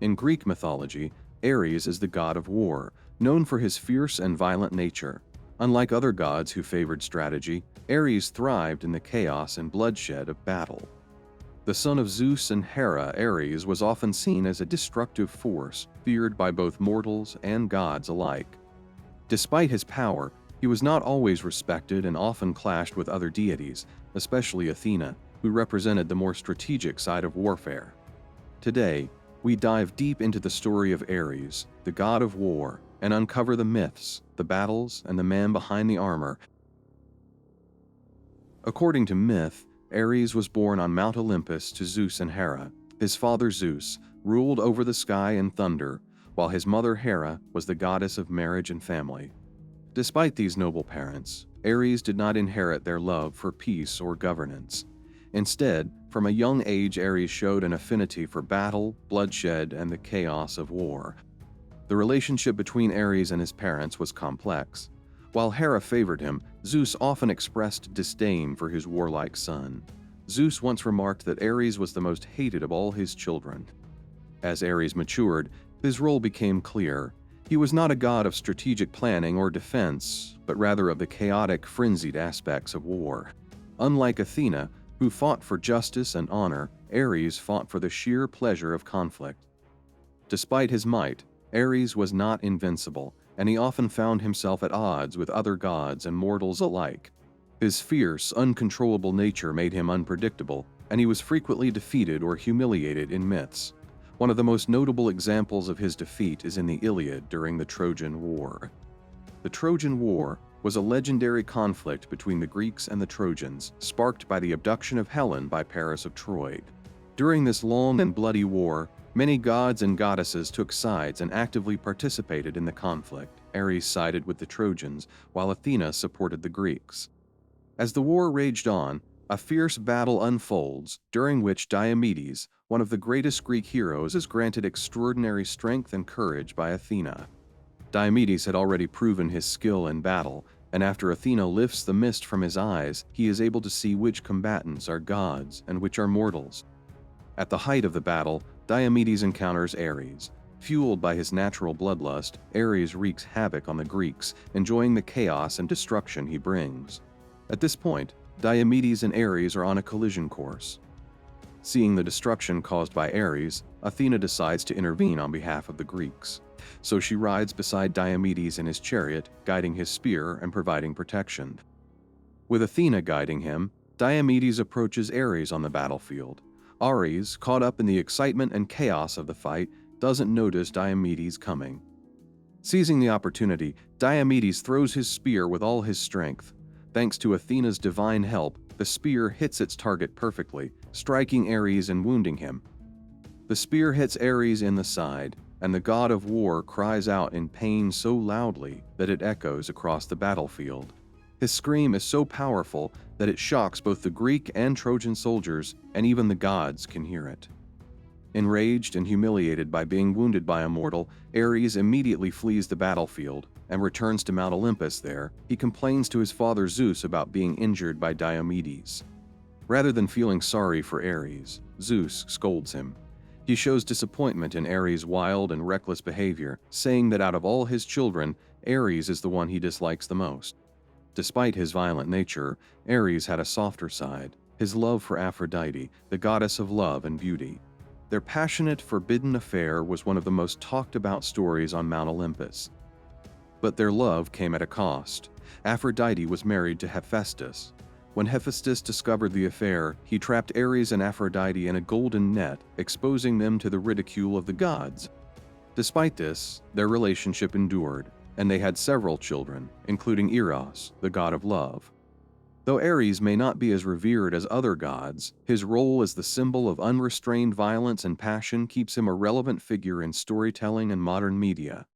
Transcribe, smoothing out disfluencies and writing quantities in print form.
In Greek mythology, Ares is the god of war, known for his fierce and violent nature. Unlike other gods who favored strategy, Ares thrived in the chaos and bloodshed of battle. The son of Zeus and Hera, Ares was often seen as a destructive force, feared by both mortals and gods alike. Despite his power, he was not always respected and often clashed with other deities, especially Athena, who represented the more strategic side of warfare. Today, we dive deep into the story of Ares, the god of war, and uncover the myths, the battles, and the man behind the armor. According to myth, Ares was born on Mount Olympus to Zeus and Hera. His father Zeus ruled over the sky and thunder, while his mother Hera was the goddess of marriage and family. Despite these noble parents, Ares did not inherit their love for peace or governance. Instead, from a young age, Ares showed an affinity for battle, bloodshed, and the chaos of war. The relationship between Ares and his parents was complex. While Hera favored him, Zeus often expressed disdain for his warlike son. Zeus once remarked that Ares was the most hated of all his children. As Ares matured, his role became clear. He was not a god of strategic planning or defense, but rather of the chaotic, frenzied aspects of war. Unlike Athena, who fought for justice and honor, Ares fought for the sheer pleasure of conflict. Despite his might, Ares was not invincible, and he often found himself at odds with other gods and mortals alike. His fierce, uncontrollable nature made him unpredictable, and he was frequently defeated or humiliated in myths. One of the most notable examples of his defeat is in the Iliad during the Trojan War. The Trojan War was a legendary conflict between the Greeks and the Trojans, sparked by the abduction of Helen by Paris of Troy. During this long and bloody war, many gods and goddesses took sides and actively participated in the conflict. Ares sided with the Trojans, while Athena supported the Greeks. As the war raged on, a fierce battle unfolds, during which Diomedes, one of the greatest Greek heroes, is granted extraordinary strength and courage by Athena. Diomedes had already proven his skill in battle, and after Athena lifts the mist from his eyes, he is able to see which combatants are gods and which are mortals. At the height of the battle, Diomedes encounters Ares. Fueled by his natural bloodlust, Ares wreaks havoc on the Greeks, enjoying the chaos and destruction he brings. At this point, Diomedes and Ares are on a collision course. Seeing the destruction caused by Ares, Athena decides to intervene on behalf of the Greeks. So she rides beside Diomedes in his chariot, guiding his spear and providing protection. With Athena guiding him, Diomedes approaches Ares on the battlefield. Ares, caught up in the excitement and chaos of the fight, doesn't notice Diomedes coming. Seizing the opportunity, Diomedes throws his spear with all his strength. Thanks to Athena's divine help, the spear hits its target perfectly, striking Ares and wounding him. The spear hits Ares in the side, and the god of war cries out in pain so loudly that it echoes across the battlefield. His scream is so powerful that it shocks both the Greek and Trojan soldiers, and even the gods can hear it. Enraged and humiliated by being wounded by a mortal, Ares immediately flees the battlefield and returns to Mount Olympus. There, he complains to his father Zeus about being injured by Diomedes. Rather than feeling sorry for Ares, Zeus scolds him. He shows disappointment in Ares' wild and reckless behavior, saying that out of all his children, Ares is the one he dislikes the most. Despite his violent nature, Ares had a softer side, his love for Aphrodite, the goddess of love and beauty. Their passionate, forbidden affair was one of the most talked about stories on Mount Olympus. But their love came at a cost. Aphrodite was married to Hephaestus. When Hephaestus discovered the affair, he trapped Ares and Aphrodite in a golden net, exposing them to the ridicule of the gods. Despite this, their relationship endured, and they had several children, including Eros, the god of love. Though Ares may not be as revered as other gods, his role as the symbol of unrestrained violence and passion keeps him a relevant figure in storytelling and modern media.